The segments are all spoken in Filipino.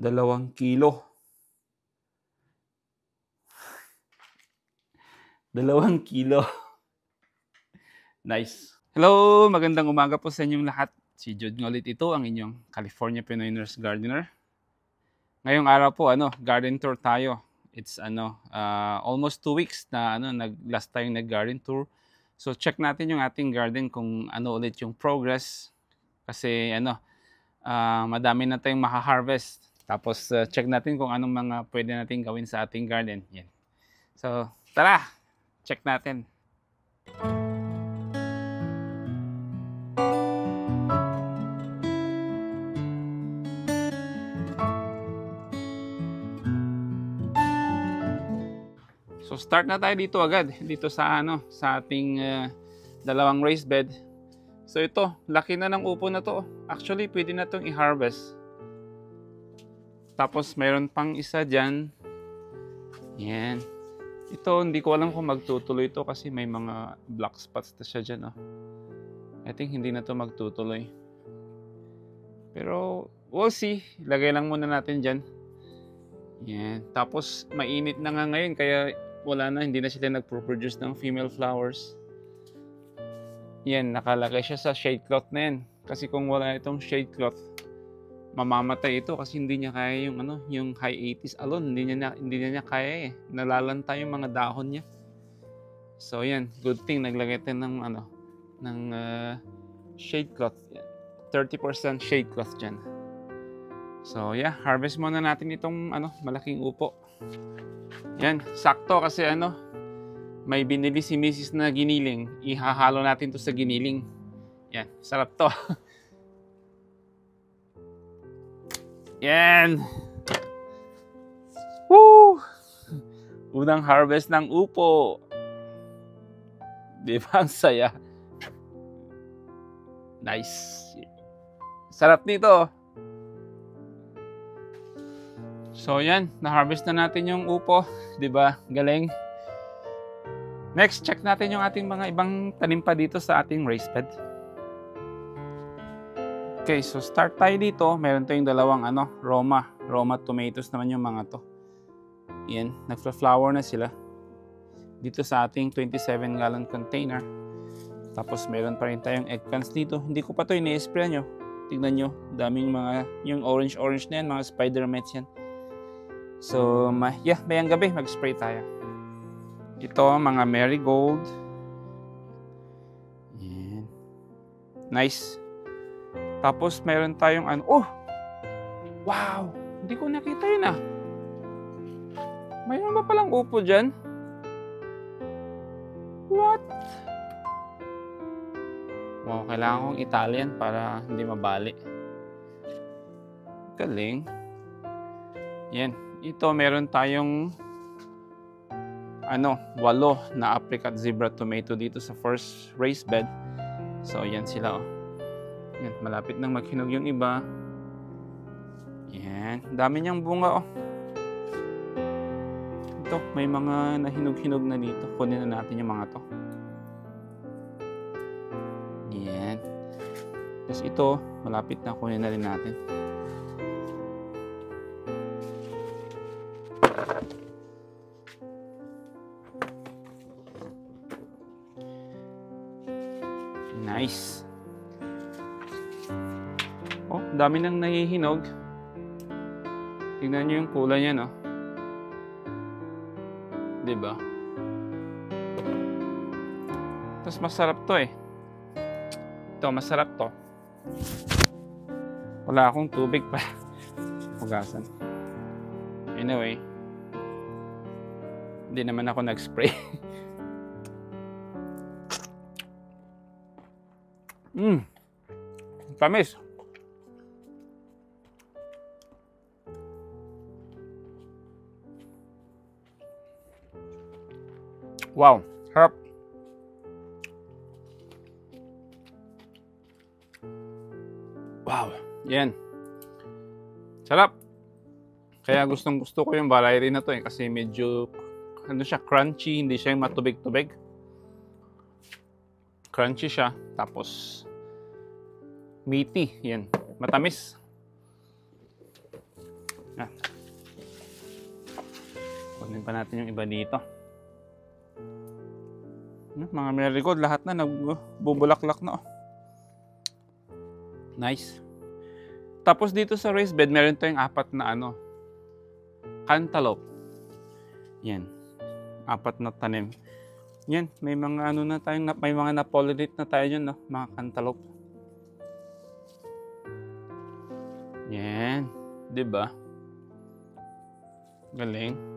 2 kilo. 2 kilo. Nice. Hello, magandang umaga po sa inyong lahat. Si Jude nga ulit ito, ang inyong California Pinoy Nurse Gardener. Ngayong araw po, garden tour tayo. It's almost 2 weeks na last tayong nag-garden tour. So check natin yung ating garden kung ano ulit yung progress. Kasi madami na tayong maka-harvest. Tapos check natin kung anong mga pwede natin gawin sa ating garden. Yan. So tara, check natin. So start na tayo dito agad, dito sa sa ating dalawang raised bed. So ito, laki na ng upo na to. Actually, pwede na tong i-harvest. Tapos mayroon pang isa diyan. Yan. Ito, hindi ko alam kung magtutuloy ito kasi may mga black spots na siya diyan, oh. I think hindi na to magtutuloy. Pero we'll see. Lagay lang muna natin diyan. Yan. Tapos mainit na nga ngayon kaya wala na, hindi na sila nagpo-produce ng female flowers. Yan, nakalagay siya sa shade cloth na yan. Kasi kung wala itong shade cloth, mamamatay ito kasi hindi niya kaya yung high 80s alone. Hindi niya kaya eh. Nalalanta yung mga dahon niya. So yan, good thing naglagay tayo ng shade cloth. 30% shade cloth dyan. So yeah, harvest muna natin itong malaking upo. Yan, sakto kasi may binili si Mrs. na giniling. Ihahalo natin to sa giniling. Yan, sarap to. Yan. Woo! Unang harvest ng upo. Di ba ang saya? Nice. Sarap nito. So yan, na-harvest na natin yung upo, 'di ba? Galing. Next, check natin yung ating mga ibang tanim pa dito sa ating raised bed. Okay, so start tayo dito. Meron tayong dalawang Roma tomatoes naman yung mga to. Yan, nagfla-flower na sila. Dito sa ating 27-gallon container. Tapos meron pa rin tayong eggplants dito. Hindi ko pa to ini-spray nyo. Tignan nyo, daming yung orange na yan, mga spider mites yan. So, mayang gabi, mag-spray tayo. Ito, mga marigold. Yan. Nice. Tapos, mayroon tayong oh! Wow! Hindi ko nakita yun ah. Mayroon ba palang upo dyan? What? Wow, kailangan kong Italian para hindi mabali. Galing. Yan. Ito, meron tayong 8 na apricot zebra tomato dito sa first raised bed. So, yan sila, oh. Yan, malapit nang maghinog yung iba. Yan, dami niyang bunga, oh. Ito, may mga nahinog-hinog na dito. Kunin na natin yung mga to. Yan. Tapos ito, malapit na, kunin na rin natin. Nice. Oh, dami nang nahihinog. Tingnan niyo yung kulay niya, no? Diba? Tapos masarap to eh. Ito, masarap to. Wala akong tubig pa. Hugasan. Anyway. Hindi naman ako nag-spray. Tamis. Wow, harap. Wow, yan. Sarap. Kaya gustong-gusto ko yung variety na to kasi medyo siya, crunchy, hindi siya yung matubig-tubig. Crunchy siya, tapos meaty, yan, matamis. Kunin pa natin yung iba dito. Mga marigold, lahat na nagbubulaklak na. Nice. Tapos dito sa raised bed, meron tayong 4 na cantaloupe. Yan. 4 na tanim. Yan, may mga na tayong, may mga na-pollinate na tayo dyan, no? Mga cantaloupe. Yan. Diba? Galing.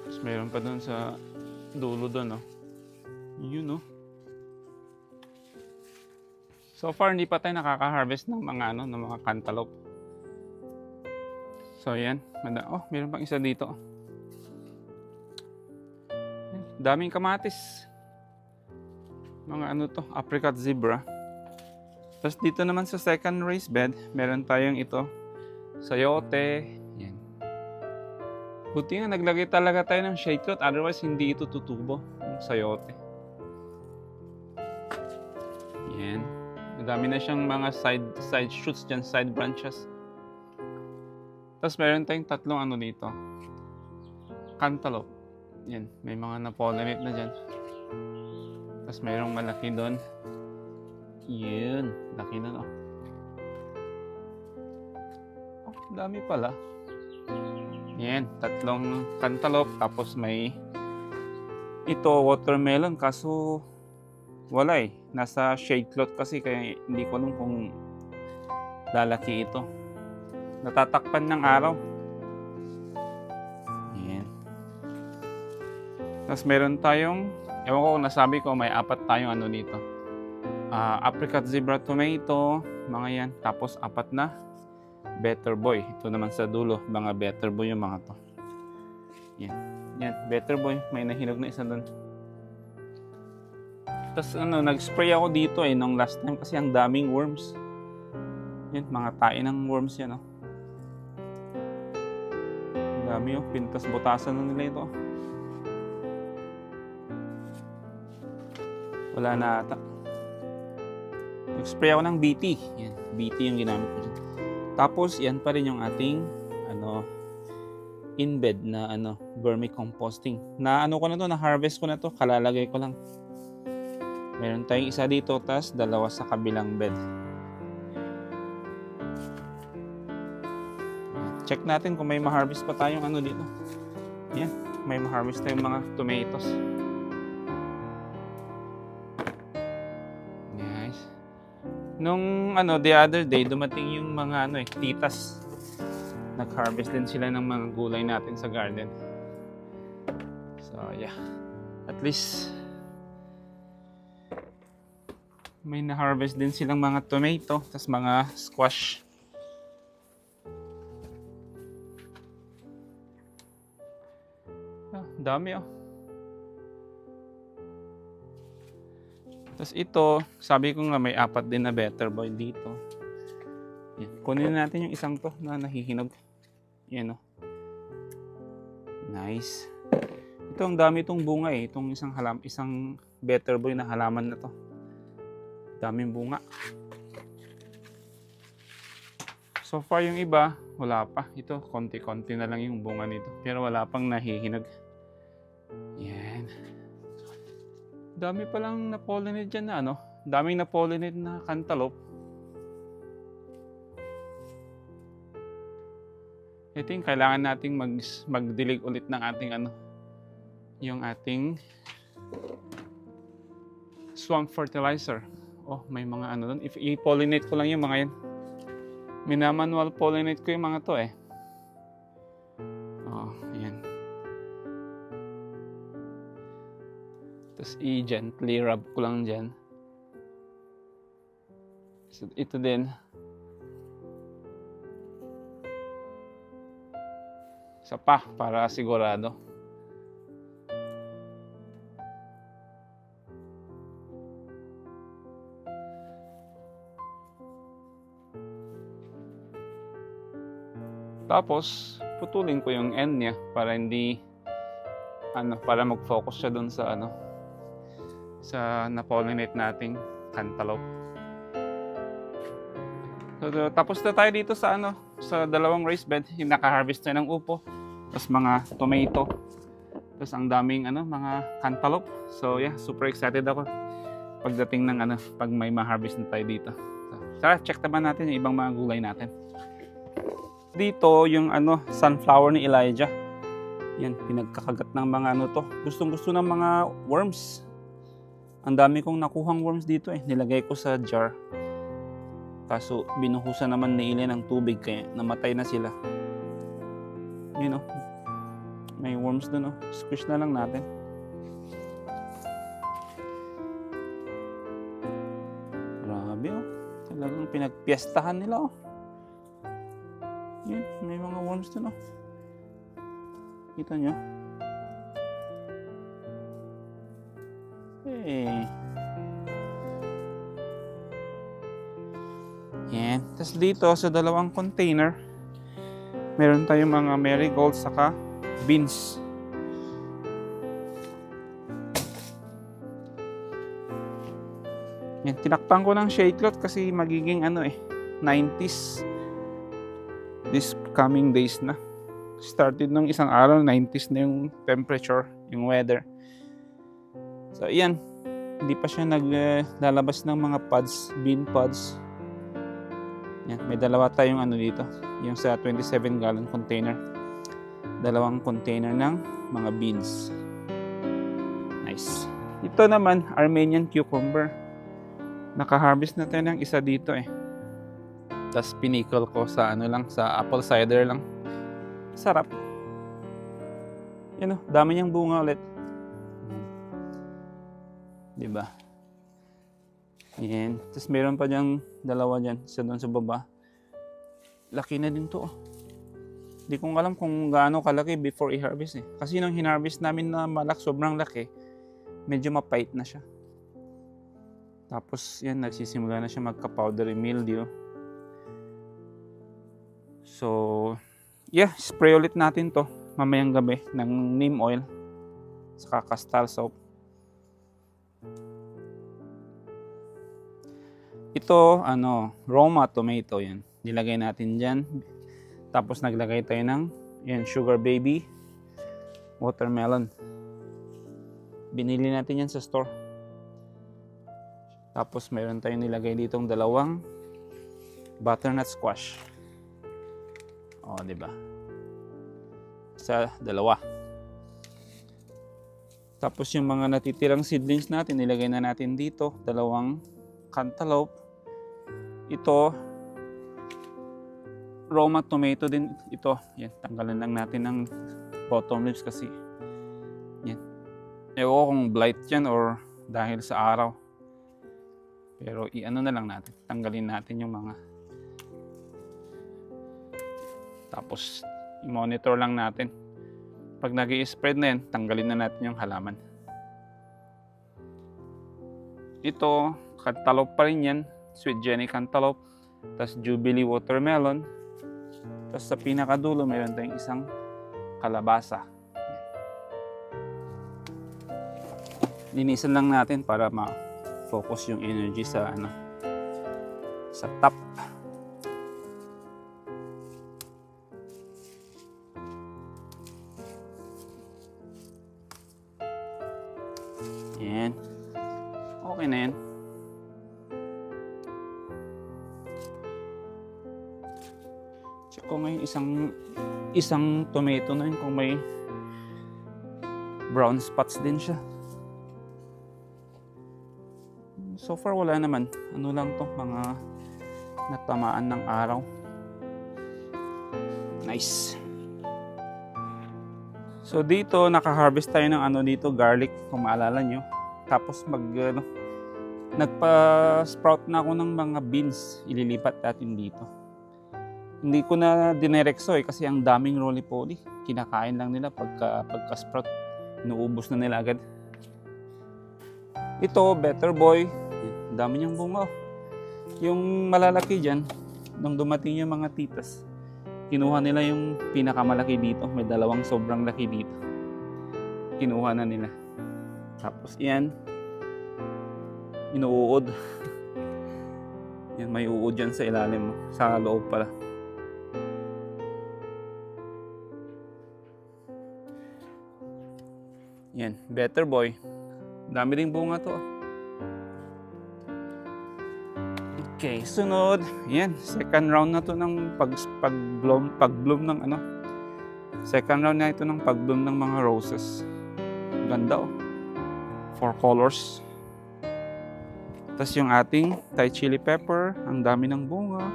Tapos mayroon pa doon sa dulo doon, no? Yun, no? So far, hindi pa tayo nakaka-harvest ng mga ng mga cantaloupe. So, yan. Oh, mayroon pang isa dito. Daming kamatis. Mga to, apricot zebra. Tapos dito naman sa second raised bed, meron tayong ito, sayote. Yan. Buti nga, naglagay talaga tayo ng shade cloth, otherwise hindi ito tutubo, yung sayote. Yan. Madami na siyang mga side shoots dyan, side branches. Tapos meron tayong 3 dito. Cantaloupe. Yan, may mga na-pollinate na dyan. Tapos mayroong malaki doon. Yun, laki na, no? Oh, dami pala. Yan, 3 cantaloupe. Tapos may ito, watermelon. Kaso wala eh. Nasa shade cloth kasi, kaya hindi ko alam kung lalaki ito. Natatakpan ng araw. Yan. Tapos meron tayong, ewan ko kung nasabi ko, may 4 tayong dito. Apricot zebra tomato, mga yan. Tapos 4 na better boy. Ito naman sa dulo, mga better boy yung mga to. Yan. Yan, better boy. May nahinog na isa doon. Tapos nag-spray ako dito nung last time kasi ang daming worms. Yan, mga tae ng worms yan, Ang dami, pintas-butasan na nila ito. Wala na ata. Nag-spray ako ng BT. Yan, BT yung ginamit ko dyan. Tapos, yan pa rin yung ating in-bed na vermicomposting. Na ko na to, na-harvest ko na to, kalalagay ko lang. Meron tayong isa dito, tas 2 sa kabilang bed. Check natin kung may ma-harvest pa tayong dito. Yan, may ma-harvest tayong mga tomatoes. Nice. Nung the other day, dumating yung mga titas. Nag-harvest din sila ng mga gulay natin sa garden. So, yeah. At least may na-harvest din silang mga tomato, tas mga squash. Dami, Tas ito, sabi ko nga may 4 din na better boy dito. Yan. Kunin natin yung isang to na nahihinog. Yan, Nice. Ito, ang dami itong bunga itong isang better boy na halaman na to. Daming bunga. So far yung iba, wala pa. Ito, konti-konti na lang yung bunga nito. Pero wala pang nahihinog. Yan. Dami palang na-pollinate dyan na daming na-pollinate na cantaloupe. Ito yung kailangan nating magdilig ulit ng ating yung ating swamp fertilizer. Oh, may mga doon. If i-pollinate ko lang yung mga yan. Minamanual pollinate ko yung mga to Oh, yan. Tapos i-gently rub ko lang dyan. So, ito din. Isa pa, para sigurado. Tapos, putulin ko yung end niya para hindi, para mag-focus siya dun sa, sa na-pollinate nating cantaloupe. So, tapos na tayo dito sa, sa 2 raised bed. Yung naka-harvest tayo ng upo. Tapos mga tomato. Tapos ang daming mga cantaloupe. So yeah, super excited ako pagdating ng pag may ma-harvest na tayo dito. So, tara, check naman natin yung ibang mga gulay natin. Dito yung sunflower ni Elijah. Yan, pinagkakagat ng mga to. Gustong-gusto ng mga worms. Ang dami kong nakuhang worms dito Nilagay ko sa jar. Kaso binuhusan naman ni Ile ng tubig kaya namatay na sila. May worms dun Squish na lang natin. Grabe Talagang pinagpiestahan nila Yan, may mga worms dun Kita nyo? Yan. Tapos dito sa dalawang container, meron tayong mga marigold saka beans. Yan, tinakpan ko ng shade cloth kasi magiging 90s this coming days na. Started nung isang araw, 90s na yung temperature, yung weather. So, yan. Hindi pa siya naglalabas ng mga pods, bean pods. Yan, may dalawa tayong dito. Yung sa 27-gallon container. Dalawang container ng mga beans. Nice. Ito naman, Armenian cucumber. Naka-harvest na tayo ng isa dito Tapos pinikle ko sa sa apple cider lang. Sarap. Yan dami niyang bunga ulit. Diba? Yan. Tapos meron pa diyang dalawa dyan. Isa doon sa baba. Laki na din to Hindi ko alam kung gaano kalaki before i-harvest Kasi nung hinarvest namin na sobrang laki, medyo mapait na siya. Tapos yan, nagsisimula na siya magka-powdery mildew. So, yeah, spray ulit natin to mamayang gabi ng neem oil saka castor soap. Ito, Roma tomato yan. Nilagay natin dyan. Tapos naglagay tayo ng sugar baby watermelon. Binili natin yan sa store. Tapos mayroon tayong nilagay ditong dalawang butternut squash. Diba? Sa dalawa. Tapos yung mga natitirang seedlings natin, nilagay na natin dito. Dalawang cantaloupe. Ito, Roma tomato din ito. Yan, tanggalan lang natin ng bottom leaves kasi yan. Ewan kung blight yan or dahil sa araw. Pero na lang natin. Tanggalin natin yung mga. Tapos i-monitor lang natin. Pag nag-i-spread na yan, tanggalin na natin yung halaman. Ito, cantaloupe pa rin yan. Sweet Jenny cantaloupe. Tapos Jubilee watermelon. Tapos sa pinakadulo, mayroon tayong isang kalabasa. Linisan lang natin para ma-focus yung energy sa sa top. Yan. Okay na yan. Check ko ngayon isang tomato na yun kung may brown spots din siya. So far wala naman. Lang to, mga natamaan ng araw. Nice. So dito naka-harvest tayo ng dito, garlic kung maalala nyo. Tapos nagpa-sprout na ako ng mga beans. Ililipat natin dito. Hindi ko na dinerekso kasi ang daming roly-poly. Kinakain lang nila pagka-sprout. Inuubos na nila agad. Ito, Better Boy. Dami niyang bunga. Yung malalaki dyan, nung dumating yung mga titas, kinuha nila yung pinakamalaki dito. May dalawang sobrang laki dito. Kinuha na nila. Tapos yan, inuuod. Yan, may uod dyan sa ilalim. Sa loob pala. Yan, Better Boy. Dami ring bunga to. Okay, sunod. Yan, second round na to ng pag-bloom ng ano. Second round na ito ng pag-bloom ng mga roses. Ganda oh. 4 colors. Tapos yung ating Thai chili pepper, ang dami ng bunga.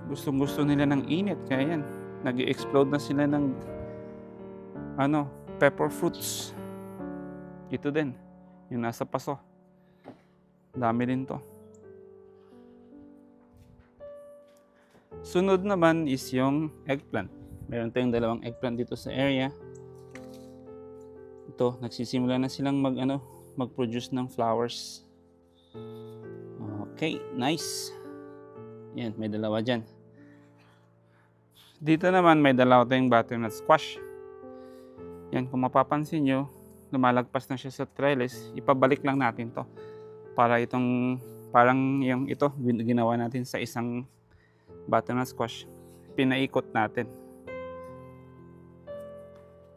Gustong-gusto nila ng init, kaya yan. Nag-i-explode na sila ng ano, pepper fruits. Ito din, yung nasa paso. Dami din to. Sunod naman is yung eggplant. Meron tayong dalawang eggplant dito sa area. Ito, nagsisimula na silang mag-produce ng flowers. Okay, nice. Yan, may dalawa dyan. Dito naman may dalawa tayong butternut squash. Yan, kung mapapansin nyo, lumalagpas na siya sa trellis. Ipabalik lang natin to. Para parang yung ito, ginawa natin sa isang butternut squash. Pinaikot natin.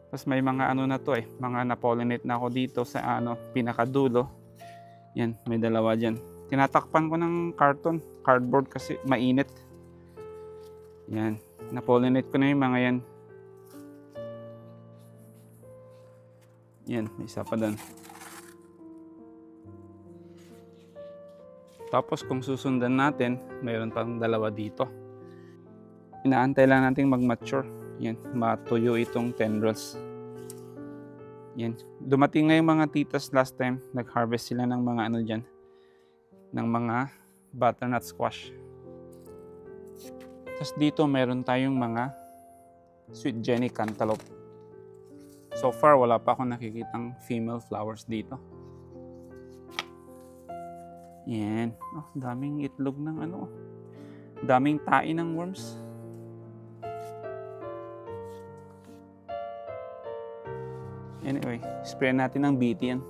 Tapos may mga ano na to mga na-pollinate na ako dito sa pinakadulo. Yan, may dalawa dyan. Tinatakpan ko ng cardboard kasi mainit. Yan, na-pollinate ko na yung mga yan. Yan, may isa pa doon. Tapos kung susundan natin, mayroon pang dalawa dito. Inaantay lang natin mag-mature. Yan, matuyo itong tendrils. Yan. Dumating na yung mga titas last time. Nag-harvest sila ng mga ano dyan. Ng mga butternut squash. Tapos dito mayroon tayong mga sweet Jenny cantaloupe. So far, wala pa akong nakikitang female flowers dito. Yan. Oh, daming itlog ng daming tae ng worms. Anyway, spray natin ng BT yan.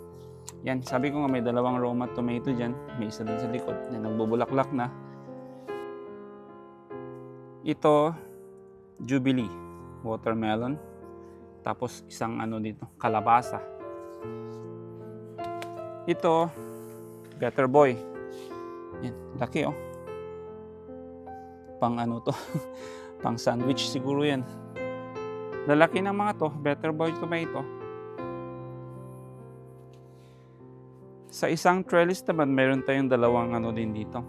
Yan, sabi ko nga may dalawang Roma tomato dyan. May isa din sa likod na nagbubulaklak na. Ito, Jubilee, watermelon. Tapos isang dito, kalabasa. Ito, Better Boy. Yan, laki oh. Pang to, pang sandwich siguro yan. Lalaki ng mga to, Better Boy tomato. Sa isang trellis naman, mayroon tayong dalawang din dito.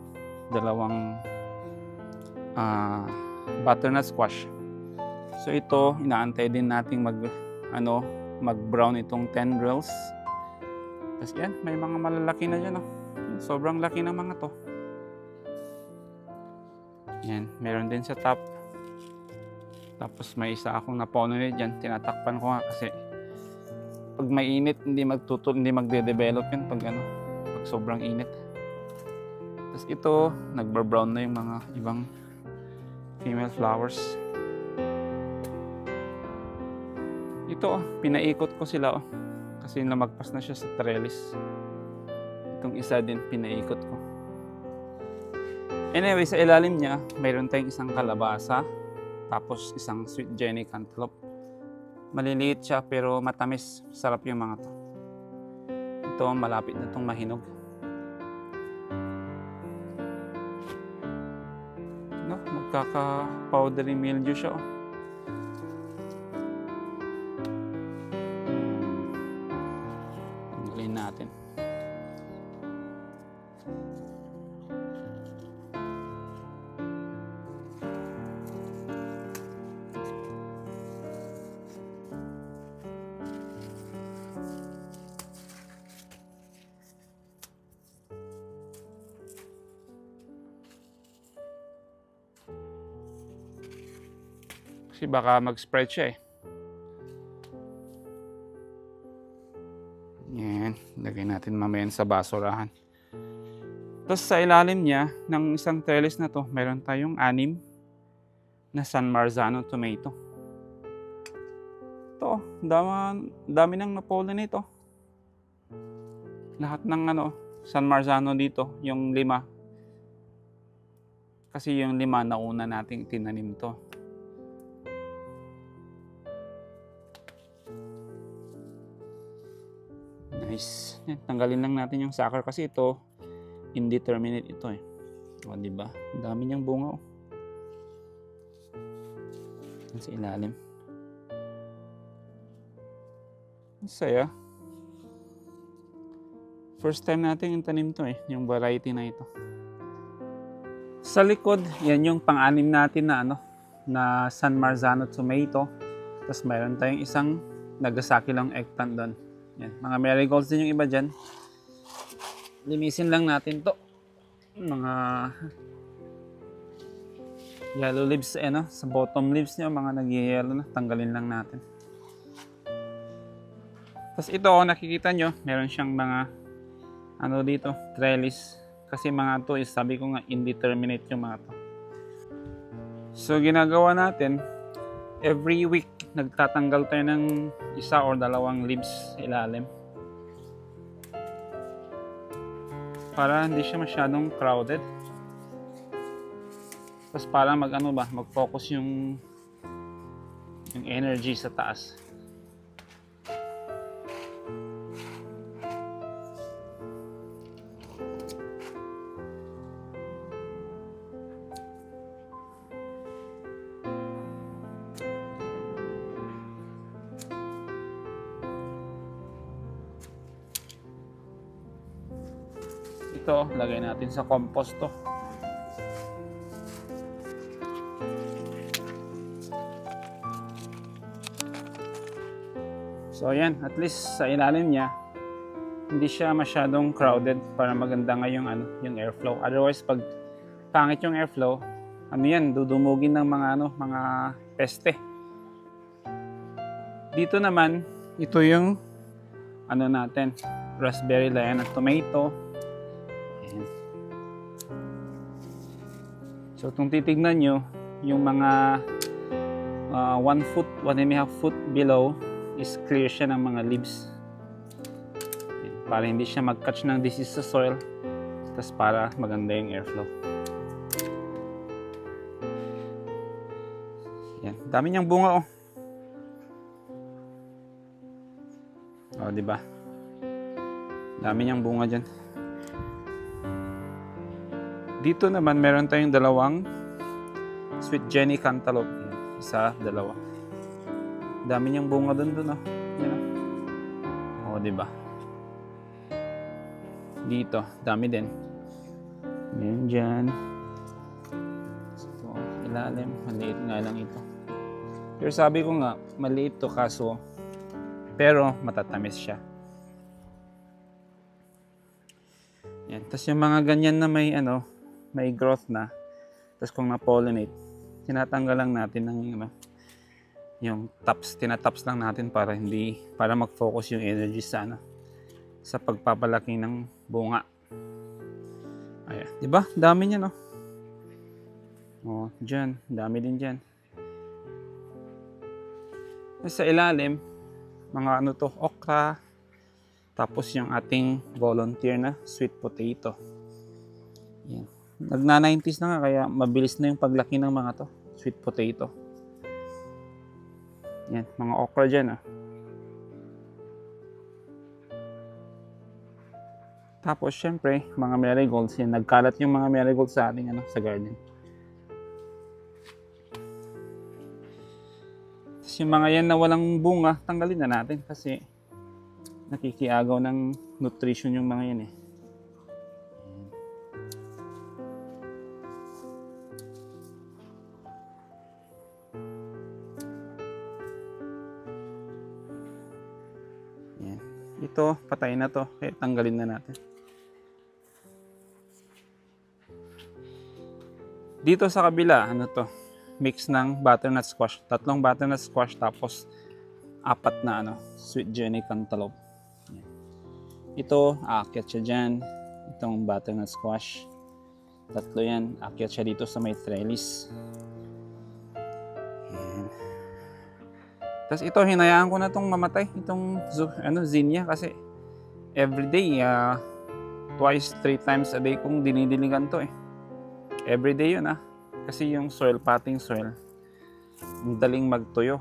Dalawang butternut squash. So ito, inaantay din nating mag-brown itong tendrils. Tapos yan, may mga malalaki na dyan. Sobrang laki ng mga to. Yan, meron din sa top. Tapos may isa akong na-pollinate dyan. Tinatakpan ko nga kasi pag mainit, hindi magde-develop yan pag sobrang init. Tapos ito, nagba-brown na yung mga ibang female flowers. Ito, pinaikot ko sila kasi lumagpas na siya sa trellis. Itong isa din, pinaikot ko. Anyway, sa ilalim niya, mayroon tayong isang kalabasa, tapos isang sweet Jenny cantaloupe. Maliliit siya pero matamis. Sarap yung mga to. Ito, malapit na itong mahinog. Magkaka-powdery mildew siya. Tanggalin natin. Kasi baka mag-spread siya Yan, lagay natin mamaya sa basurahan. Tapos sa ilalim niya, ng isang trellis na to, mayroon tayong 6 na San Marzano tomato. Ito, dami nang na-pollinate Lahat ng San Marzano dito, yung 5. Kasi yung 5 nauna nating tinanim to. trellis. Yan, tanggalin lang natin yung sucker kasi ito indeterminate ito eh. O, diba? Ang dami niyang bunga oh. Yan sa ilalim. Ang saya. First time natin yung tanim to eh, yung variety na ito. Sa likod, yan yung pang-anim natin na na San Marzano tomato. Tapos mayroon tayong isang Nagasaki lang eggplant doon. Yan, mga marigolds din yung iba dyan. Limisin lang natin to. Mga yellow leaves sa bottom leaves niya, mga nag-yellow na, tanggalin lang natin. Tapos ito, nakikita nyo, meron siyang mga dito, trellis. Kasi mga to is, sabi ko nga, indeterminate yung mga to. So, ginagawa natin, every week, nagtatanggal tayo ng isa or dalawang leaves sa ilalim. Para hindi siya masyadong crowded. Tapos para mag-focus yung energy sa taas. Ito, lagay natin sa compost to. So ayan, at least sa ilalim niya hindi siya masyadong crowded para maganda nga yung airflow. Otherwise pag pangit yung airflow, dudumugin ng mga peste. Dito naman, ito yung natin, raspberry lion at tomato. So kung titignan nyo, yung mga 1 foot, 1.5 foot below is clear siya ng mga leaves. Para hindi siya mag-catch ng disease sa soil. Tapos para maganda yung airflow. Yan, dami niyang bunga oh. Oh, di ba? Dami niyang bunga diyan. Dito naman meron tayong dalawang Sweet Jenny cantaloupe. Isa, dalawa. Dami niyang bunga doon oh. Yan oh. Oh, di ba? Dito, dami din. Yan dyan. So, ilalim, maliit nga lang ito. Pero sabi ko nga, maliit to kaso pero matatamis siya. Yan. Tapos yung mga ganyan na may growth na, tapos kung na-pollinate, tinatanggal lang natin ng yung tops, tinataps lang natin para mag-focus yung energy sa pagpapalaki ng bunga. Ayan, 'di ba? Dami niya no. Oh, diyan, dami din diyan. Sa ilalim, mga okra. Tapos yung ating volunteer na sweet potato. Yan. Nagna-90s na nga kaya mabilis na yung paglaki ng mga to, sweet potato. Yan, mga okra dyan ah. Tapos syempre, mga marigolds yan. Nagkalat yung mga marigolds sa ating sa garden. Tapos yung mga yan na walang bunga, tanggalin na natin kasi nakikiagaw ng nutrition yung mga yan eh. Yan. Ito, patay na to. Kaya tanggalin na natin. Dito sa kabila, mix ng butternut squash. 3 butternut squash tapos 4 na Sweet Jenny cantaloupe. Ito, aakyat siya dyan. Itong butternut squash. 3 yan. Aakyat siya dito sa may trellis. Yan. Tapos ito, hinayaan ko na itong mamatay. Itong zinnia kasi everyday, 2-3 times a day kung dinidiligan to eh. Everyday yun Kasi yung potting soil, daling magtuyo.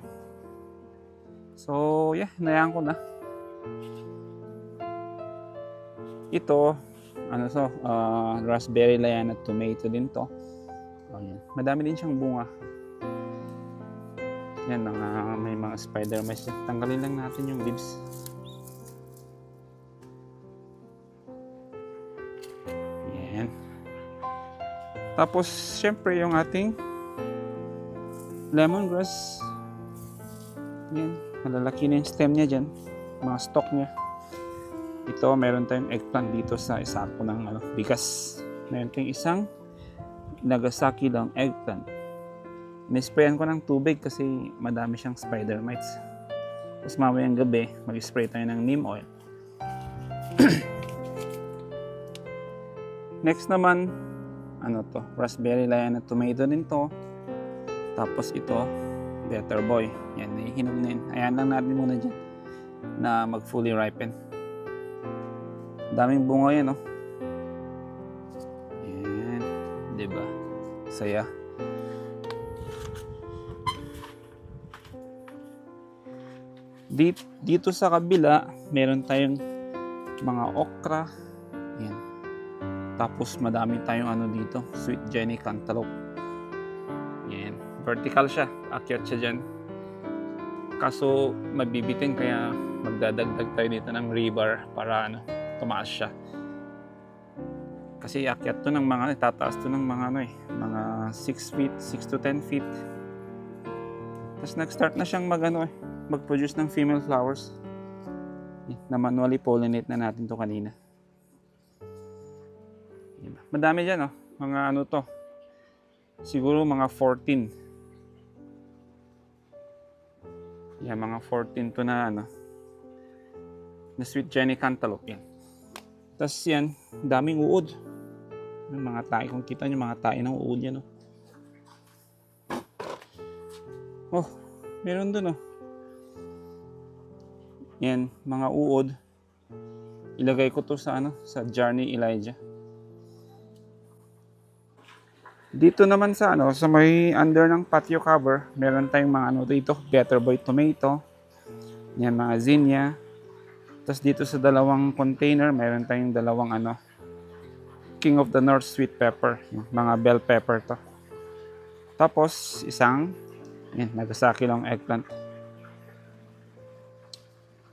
So, yeah, hinayaan ko na. Ito, ano to, raspberry liana tomato din to. Ayan. Madami din siyang bunga. Yan, may mga spider mites. Tanggalin lang natin yung leaves. Yan. Tapos, syempre, yung ating lemongrass. Yan. Malalaki na yung stem niya dyan. Mga stalk niya. Ito, meron tayong eggplant dito sa isako ng bigas. Meron tayong isang Nagasaki lang eggplant. Nisprayan ko ng tubig kasi madami siyang spider mites. Tapos mamayang gabi, mag-spray tayo ng neem oil. Next naman, raspberry liana tomato din to. Tapos ito, better boy. Yan, hinog na yun. Ayan lang natin muna dyan na mag-fully ripen. Daming bunga yan, oh. Yan, diba? Saya. Dito sa kabila, meron tayong mga okra. Yan. Tapos madami tayong dito, sweet Jenny cantaloupe. Yan. Vertical siya. Akyat siya dyan. Kaso mabibitin kaya magdadagdag tayo dito ng rebar para tumaas siya. Kasi akyat to ng mga, tataas to ng mga mga 6 feet, 6 to 10 feet. Tapos nag-start na siyang mag-produce ng female flowers. Na manually pollinate na natin to kanina. Madami dyan, oh. Mga to. Siguro mga 14. Yan, mga 14 to na na sweet Jenny cantaloupe yan. Tapos yan, daming uod. Yung mga tae, kung kita nyo, mga tae ng uod yan, oh. Oh, meron dun, oh. Yan, mga uod. Ilagay ko to sa sa jar ni Elijah. Dito naman sa sa may under ng patio cover, meron tayong mga dito, Better Boy tomato. Yan, mga zinnia. Tapos dito sa dalawang container, meron tayong dalawang King of the North sweet pepper. Yan, mga bell pepper to. Tapos isang Nagasaki lang eggplant.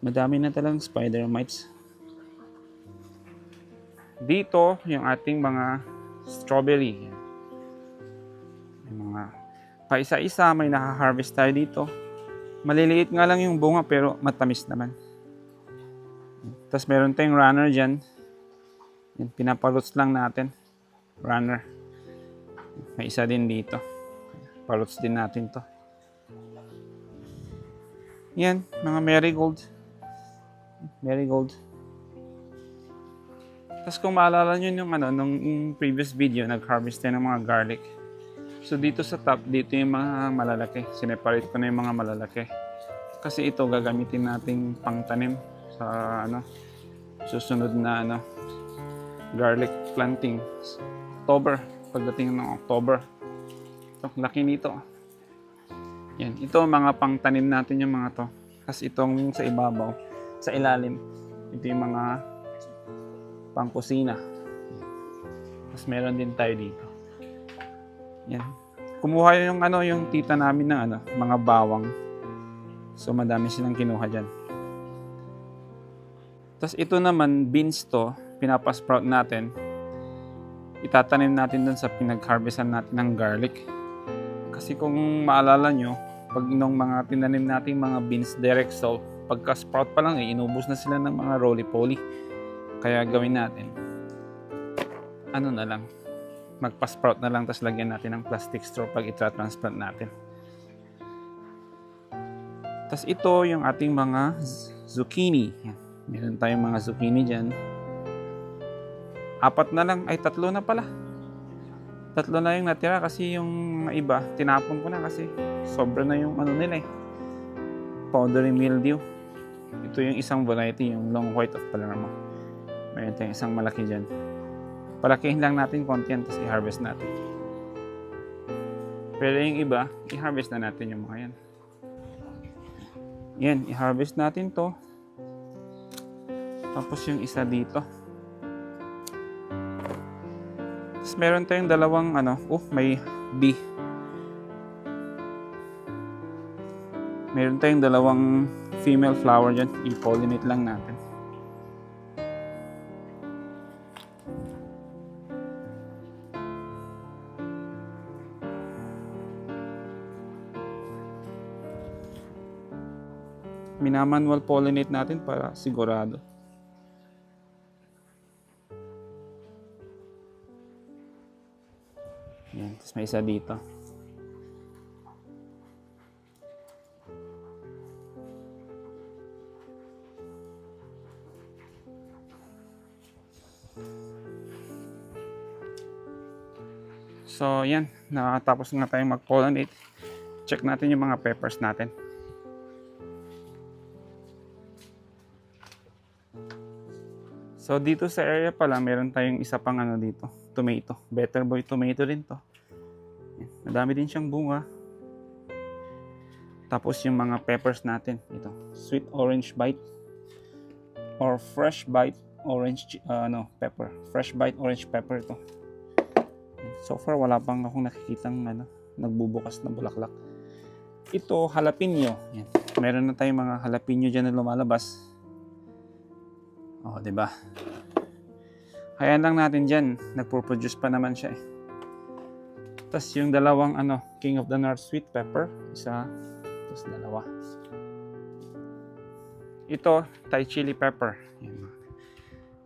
Madami na talagang spider mites. Dito, yung ating mga strawberry. May mga paisa-isa, may nakaharvest tayo dito. Maliliit nga lang yung bunga pero matamis naman. Tapos meron tayong runner dyan. Yan, pinapaluts lang natin. Runner. May isa din dito. Paluts din natin to. Yan, mga marigold. Marigold. Tapos kung maalala nyo yung nung previous video, nag-harvest tayo ng mga garlic. So dito sa top, dito yung mga malalaki. Sineparate ko na yung mga malalaki. Kasi ito gagamitin nating pangtanim sa susunod na garlic planting. October, pagdating ng October. Ito, laki nito. Yan, ito mga pangtanim natin yung mga to. Kasi itong sa ibabaw, sa ilalim, ito yung mga pangkusina. Tapos meron din tayo dito. Yan. Kumuha yung yung tita namin ng mga bawang. So madami silang kinuha diyan. Tapos ito naman beans to, pinapasprout natin. Itatanim natin doon sa pinag-harvestan natin ng garlic. Kasi kung maalala nyo, pag nung mga tinanim nating mga beans direct sow, pagka-sprout pa lang inubos na sila ng mga roly-poly. Kaya gawin natin, na lang, magpa-sprout na lang, tapos lagyan natin ng plastic straw pag itra-transplant natin. Tapos ito yung ating mga zucchini. Yan. Meron tayong mga zucchini dyan. 4 na lang, ay 3 na pala. 3 na yung natira kasi yung iba, tinapon ko na kasi sobra na yung nila powdery mildew. Ito yung isang variety, yung long white of Palermo. Mayroon tayong isang malaki dyan. Palakihin lang natin konti yan, tapos i-harvest natin. Pero yung iba, i-harvest na natin yung mga yan. Yan, i-harvest natin to. Tapos yung isa dito. Tapos meron tayong dalawang ano, may bee. Meron tayong dalawang female flower dyan. I-pollinate lang natin. Minamanual pollinate natin para sigurado. Yan, tapos may isa dito. So, yan. Nakatapos nga tayong mag-pollinate. Check natin yung mga peppers natin. So, dito sa area pala, meron tayong isa pang ano dito. Tomato. Better Boy tomato din to. Yan. Madami din siyang bunga. Tapos yung mga peppers natin. Ito. Sweet orange bite. Or fresh bite orange pepper. Fresh bite orange pepper to. So far, wala pang akong nakikitang nagbubukas na bulaklak. Ito, jalapeno. Yan. Meron na tayong mga jalapeno dyan na lumalabas. Diba? Kaya lang natin dyan, nagpo-produce pa naman siya eh. Tapos yung dalawang King of the North sweet pepper. Isa, tapos dalawa. Ito, Thai chili pepper. Yan.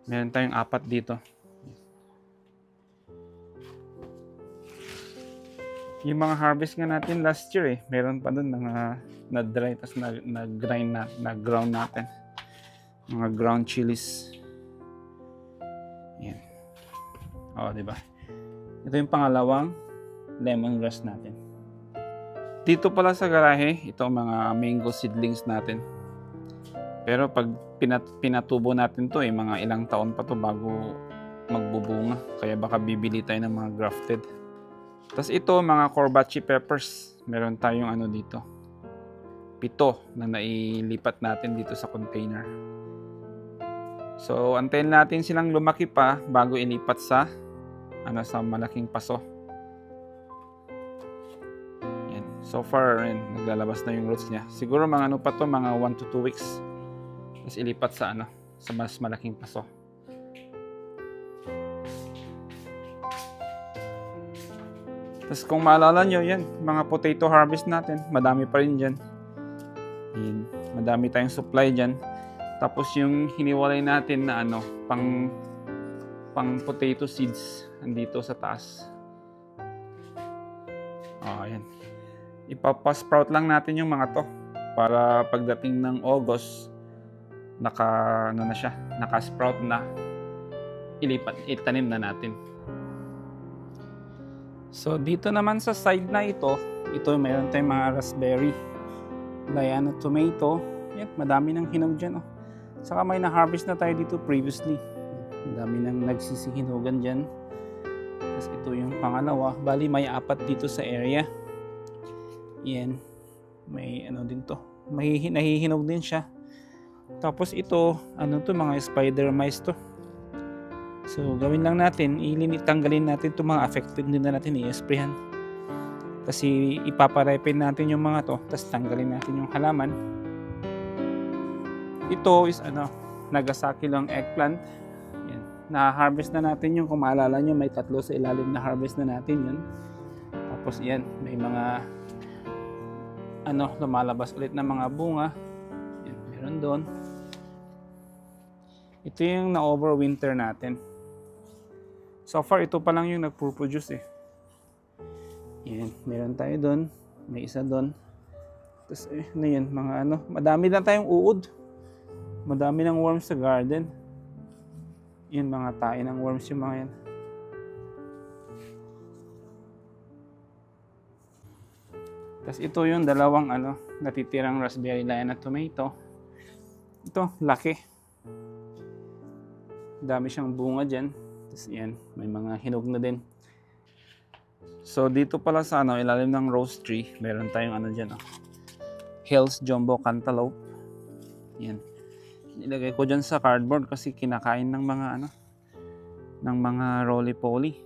Meron tayong 4 dito. Yung mga harvest nga natin last year meron pa dun mga na-dry tapos nag-ground natin. Mga ground chilies. Yan. Diba? Ito yung pangalawang lemongrass natin. Dito pala sa garahe, ito mga mango seedlings natin. Pero pag pinatubo natin to mga ilang taon pa to bago magbubunga. Kaya baka bibili tayo ng mga grafted. Tapos ito, mga Corbachi peppers. Meron tayong dito. 7 na nailipat natin dito sa container. So, antayin natin silang lumaki pa bago ilipat sa malaking paso. Yan. So far, naglalabas na yung roots niya. Siguro mga pa to, mga 1 to 2 weeks. Tapos ilipat sa sa mas malaking paso. Tapos kung maalala nyo, yan, mga potato harvest natin, madami pa rin dyan. Yan, madami tayong supply dyan. Tapos yung hiniwalay natin na pang potato seeds, andito sa taas. Yan. Ipapasprout lang natin yung mga to. Para pagdating ng August, naka-sprout na, itanim na natin. So dito naman sa side na ito mayroon tayong mga raspberry, Diana tomato. Yan, madami nang hinog dyan. Saka may na-harvest na tayo dito previously. Madami nang nagsisihinugan dyan. Tapos ito yung pangalawa. Bali may 4 dito sa area. Yan. May din to. Nahihinog din siya. Tapos ito, mga spider mice to. So, gawin lang natin, tanggalin natin itong mga affected, hindi na natin i-sprayhan. Kasi ipaparepin natin yung mga to, tapos tanggalin natin yung halaman. Ito is Nagasaki lang eggplant. Yan. Na-harvest na natin yung, kung maalala nyo, may 3 sa ilalim na harvest na natin yun. Tapos yan, may mga lumalabas ulit na mga bunga. Yan, meron doon. Ito yung na-overwinter natin. So far, ito pa lang yung nagpo-produce Yan, meron tayo doon. May isa doon. Tapos, yan, mga madami na tayong uod. Madami ng worms sa garden. Yan, mga tae ng worms yung mga yan. Tapos ito yung dalawang natitirang raspberry Diana tomato. Ito, laki. Dami siyang bunga dyan. Tapos yan, may mga hinog na din. So dito pala sa ilalim ng rose tree, meron tayong dyan Hill's Jumbo Cantaloupe. Yan. Nilagay ko dyan sa cardboard kasi kinakain ng mga ng mga roly-poly.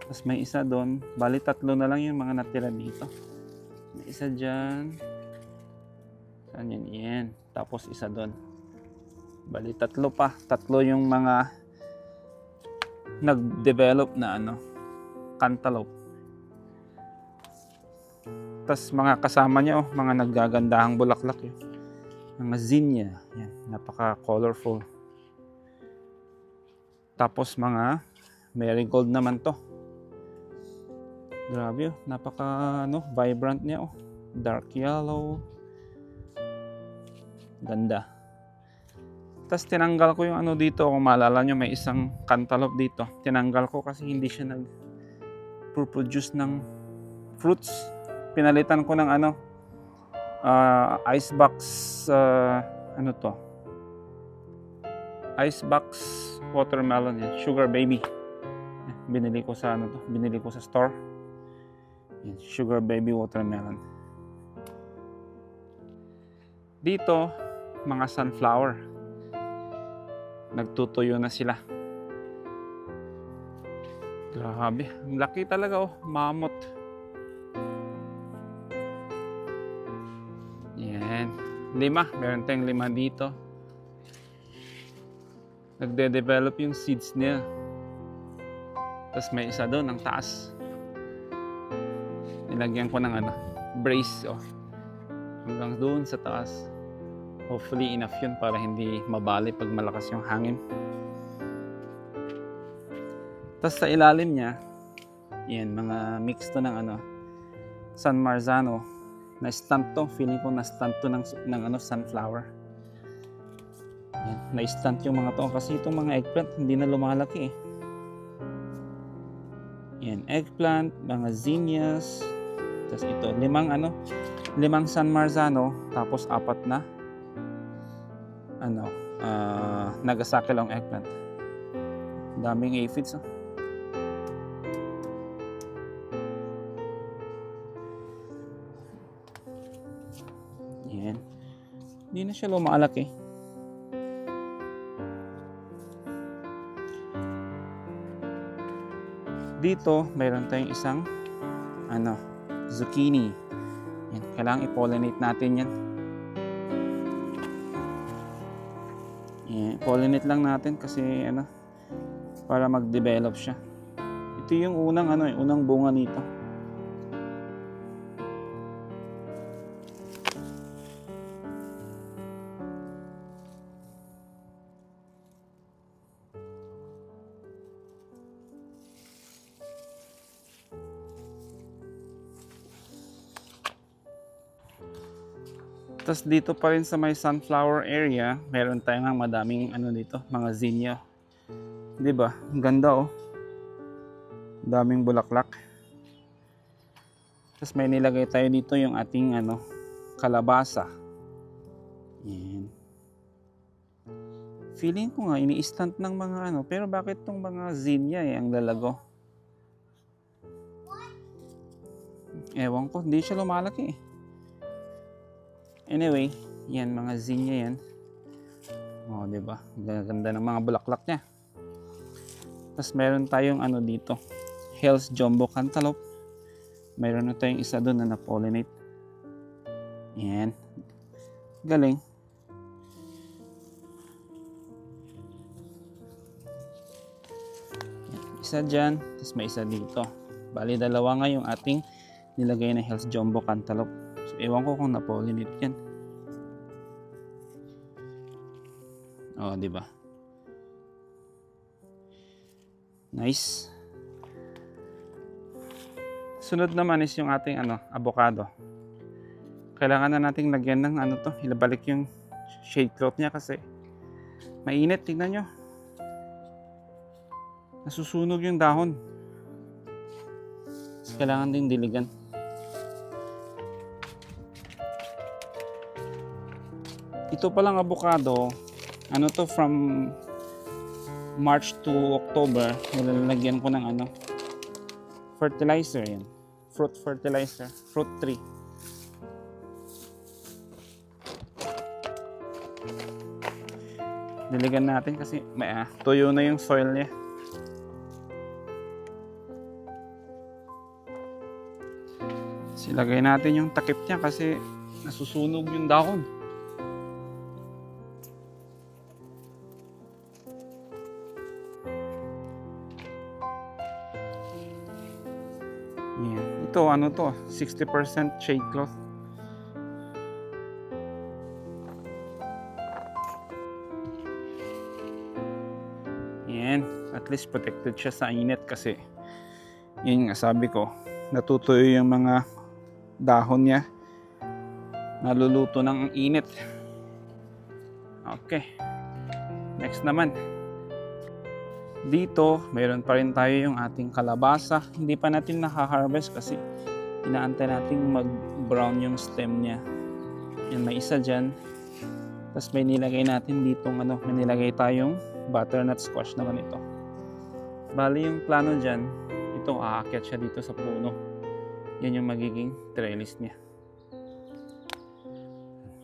Tapos may isa doon. Bali 3 na lang yung mga natira dito. May isa dyan. Saan yun? Yan. Tapos isa doon. Bali 3 pa. 3 yung mga nag-develop na cantaloupe. Tapos mga kasama niya, mga naggagandahang bulaklak yun. Mga zinnia. Yan. Napaka-colorful. Tapos mga marigold naman to. Grabe oh. Napaka vibrant niya oh. Dark yellow. Ganda. Tapos tinanggal ko yung dito. Kung maalala nyo, may isang cantaloupe dito. Tinanggal ko kasi hindi siya nag-produce ng fruits. Pinalitan ko ng icebox icebox watermelon yan. Sugar baby. Binili ko sa binili ko sa store. Yan, sugar baby watermelon. Dito mga sunflower. Nagtutuyo na sila. Grabe, ang laki talaga oh, mammoth. Yan, 5, meron tayong 5 dito. Nagde-develop yung seeds niya. Tapos may isa doon ang taas. Nilagyan ko ng brace oh. Hanggang doon sa taas. Hopefully enough yun para hindi mabali pag malakas yung hangin. Tapos sa ilalim niya, yan, mga mix to ng San Marzano. Na-stunt to, feeling ko na-stunt to ng sunflower. Yan, na-stunt yung mga to kasi itong mga eggplant hindi na lumalaki eh. Yan, eggplant, mga zinnias. Tapos ito, 5 San Marzano, tapos 4 na Nagasaki long eggplant. Daming aphids oh. Yan. Hindi na siya lumalaki. Dito, mayroon tayong isang zucchini. Yan. Kailangan i-pollinate natin yan. Pollinate lang natin kasi para mag-develop siya. Ito yung unang bunga nito. Tapos dito pa rin sa may sunflower area, meron tayong madaming dito, mga zinnia. 'Di ba? Ang ganda oh. Daming bulaklak. Tapos may nilagay tayo dito yung ating kalabasa. Yan. Feeling ko nga ini-stunt ng mga pero bakit tong mga zinnia ang lalago? Ewan ko, hindi siya lumalaki eh. Anyway, yan mga zinnia yan. Oh, 'di ba? Ganda ng mga bulaklak niya. Tapos meron tayong dito, Hell's Jumbo Cantaloupe. Meron na tayong isa doon na na-pollinate. Yan. Galing. Isa dyan, tapos may isa dito. Bali, 2 nga yung ating nilagay na Hell's Jumbo Cantaloupe. So, ewan ko kung na-pollinate yan. Oh, di ba? Nice. Sunod naman is yung ating avocado. Kailangan na nating lagyan ng ilabalik yung shade cloth niya kasi mainit. Tingnan nyo. Nasusunog yung dahon. Kailangan ding diligan. Ito palang avocado, from March to October, nilalagyan ko ng fertilizer yan. Fruit fertilizer, fruit tree. Diligan natin kasi may tuyo na yung soil niya. Ilagay natin yung takip niya kasi nasusunog yung dahon. Yan. Ito ano to, 60% shade cloth. Yan, at least protected siya sa init kasi yun nga sabi ko, natutuyo yung mga dahon niya, naluluto ng init. Okay, next naman dito mayroon pa rin tayo yung ating kalabasa. Hindi pa natin naka-harvest kasi inaantay natin mag brown yung stem niya. Yan, may isa dyan, tapos may nilagay natin dito ano, may nilagay tayong butternut squash naman ito. Bali yung plano dyan, ito aakyat siya dito sa puno. Yan yung magiging trellis niya.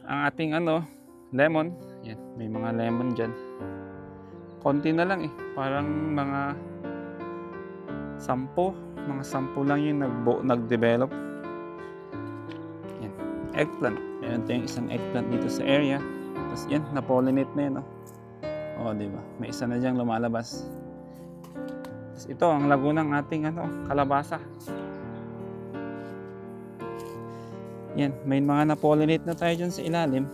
Ang ating ano, lemon, yan, may mga lemon dyan. Konti na lang eh, parang mga 10 lang yung nag-develop. Yan, eggplant. Meron tayong isang eggplant dito sa area. Tapos yan, na-pollinate na yan. Oh, diba? May isa na diyang lumalabas. Tapos ito, ang lago ng ating ano, kalabasa. Yan, may mga na-pollinate na tayo dyan sa ilalim.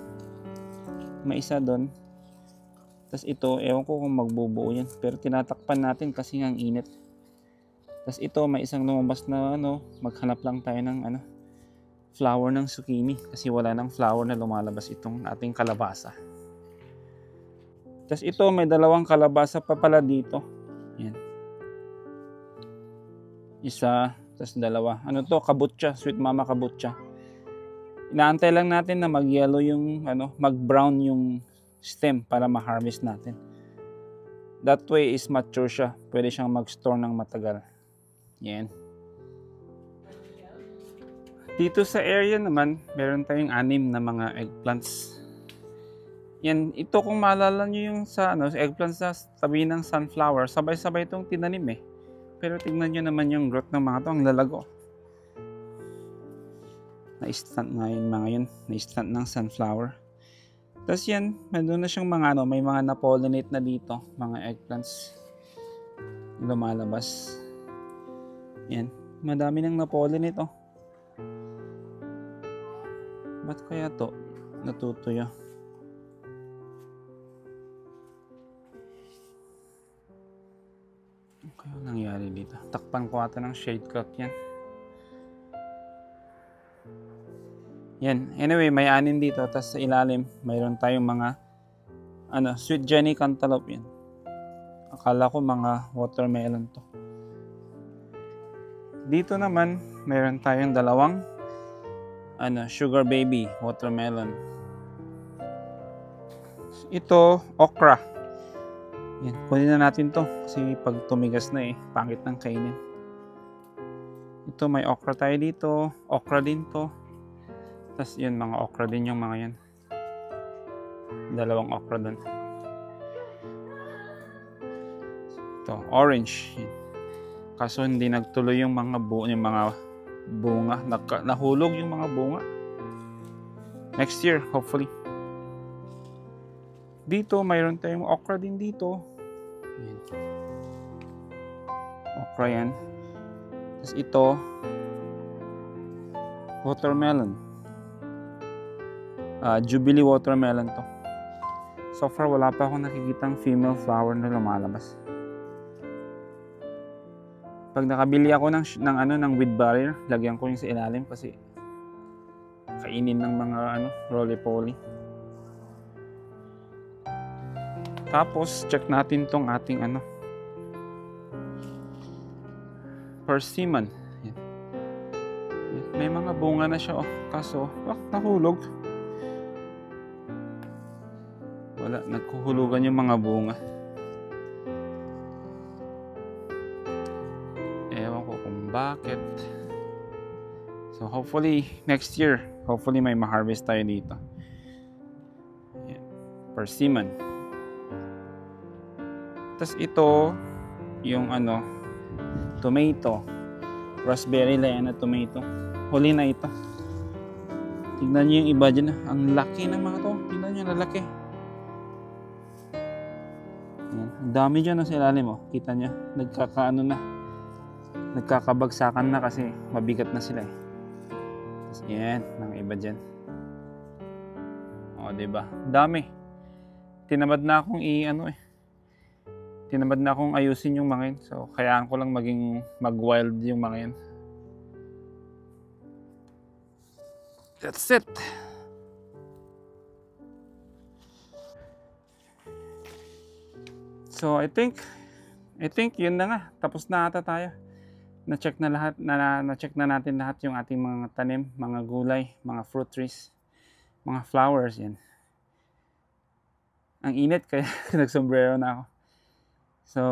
May isa doon. Tapos ito, ewan ko kung magbubuo yan. Pero tinatakpan natin kasi ang init. Tapos ito, may isang lumabas na ano, maghanap lang tayo ng ano, flower ng zucchini. Kasi wala nang flower na lumalabas itong ating kalabasa. Tapos ito, may dalawang kalabasa pa pala dito. Yan. Isa, tapos dalawa. Ano to? Kabutya, sweet mama kabutya. Inaantay lang natin na mag-yellow yung ano, mag-brown yung stem para ma-harvest natin. That way is mature siya. Pwede siyang mag-store ng matagal. Yan. Dito sa area naman, meron tayong 6 na mga eggplants. Yan, ito kung maalala nyo yung sa ano, eggplants sa tabi ng sunflower, sabay-sabay itong tinanim eh. Pero tingnan nyo naman yung growth ng mga ito, ang lalago. Na-stunt nga yung mga yun, na-stunt ng sunflower. Tapos yan, meron na siyang mga ano, may mga na-pollinate na dito, mga eggplants lumalabas. Yan, madami nang na-pollinate oh. Ba't kaya to natutuyo? Ano kaya nangyari dito? Takpan ko ata ng shade cloth yan. Yan. Anyway, may 6 dito. Tapos sa ilalim, mayroon tayong mga ano, sweet Jenny cantaloupe yan. Akala ko mga watermelon to. Dito naman, mayroon tayong dalawang ano, sugar baby watermelon. Ito, okra. Yan. Kunin na natin to. Kasi pag tumigas na eh, pangit ng kainin. Ito, may okra tayo dito. Okra din to. Tapos yun, mga okra din yung mga yan. Dalawang okra doon. Ito, orange. Kaso hindi nagtuloy yung mga bunga. Nahulog yung mga bunga. Next year, hopefully. Dito, mayroon tayong okra din dito. Yan. Okra yan. Tapos ito, watermelon. Jubilee watermelon to. So far wala pa akong nakikitang female flower na lumalabas. Pag nakabili ako ng weed barrier, lagyan ko yung sa ilalim kasi kainin ng mga ano, roly-poly. Tapos check natin tong ating ano, persimmon. Yan. May mga bunga na siya oh, kaso nahulog. Wala, nagkuhulugan yung mga bunga. Ewan ko kung bakit. So hopefully next year, hopefully may ma-harvest tayo dito. Yan. Persimmon. Tapos ito yung ano, tomato. raspberry, Liana tomato. Huli na ito. Tignan nyo yung iba dyan. Ang laki ng mga to. Tignan nyo, lalaki. Yan. Ang dami dyan sa ilalim. Oh. Kita nyo, nagkakaano na. Nagkakabagsakan na kasi mabigat na sila eh. Yan, ng iba dyan. O, diba? Dami. Tinamad na akong tinamad na akong ayusin yung mga yun. So, kayaan ko lang maging mag-wild yung mga yan. That's it. So, I think yun na nga. Tapos na ata tayo. Na-check na lahat, na-check na natin lahat yung ating mga tanim, mga gulay, mga fruit trees, mga flowers yan. Ang init kaya nagsombrero na ako. So,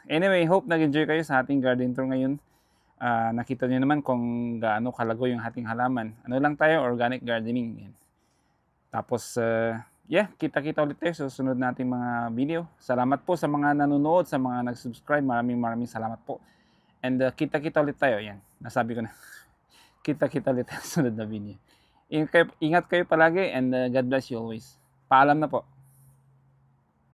anyway, hope nag-enjoy kayo sa ating garden tour ngayon. Nakita niyo naman kung gaano kalago yung ating halaman. Ano lang tayo, organic gardening. Yan. Tapos, yeah, kita-kita ulit tayo sa susunod nating mga video. Salamat po sa mga nanonood, sa mga nag-subscribe. Maraming salamat po. And kita-kita ulit tayo. Yan, nasabi ko na. Kita-kita ulit tayo sa sunod na video. Ingat kayo palagi and God bless you always. Paalam na po.